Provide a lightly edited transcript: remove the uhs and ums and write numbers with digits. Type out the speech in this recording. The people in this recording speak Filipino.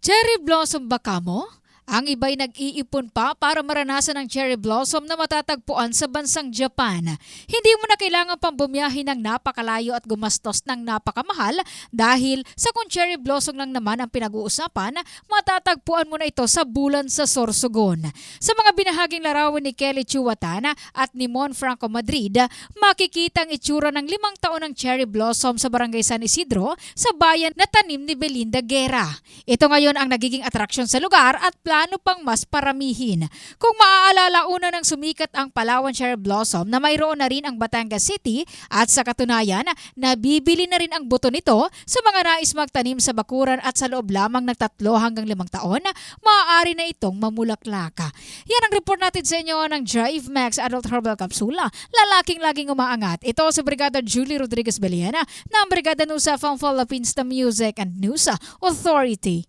Cherry blossom ba kamo? Ang iba'y nag-iipon pa para maranasan ang cherry blossom na matatagpuan sa bansang Japan. Hindi mo na kailangan pang bumiyahe ng napakalayo at gumastos ng napakamahal dahil sa kung cherry blossom lang naman ang pinag-uusapan, matatagpuan mo na ito sa bulan sa Sorsogon. Sa mga binahaging larawan ni Kelly Chuwatan at ni Mon Franco Madrid, makikita ang itsura ng 5 taon ng cherry blossom sa barangay San Isidro sa bayan na tanim ni Belinda Guerra. Ito ngayon ang nagiging atraksyon sa lugar at plano pang mas paramihin. Kung maaalala, una nang sumikat ang Palawan Cherry Blossom na mayroon na rin ang Batangas City at sa katunayan, nabibili na rin ang buto nito sa mga nais magtanim sa bakuran at sa loob lamang ng 3 hanggang 5 taon, maaari na itong mamulaklaka. Yan ang report natin sa inyo ng Drive Max Adult Herbal Capsula. Lalaking laging umaangat. Ito si Brigada Julie Rodriguez Beliana ng Brigada Nusa from Philippines, the Music and News Authority.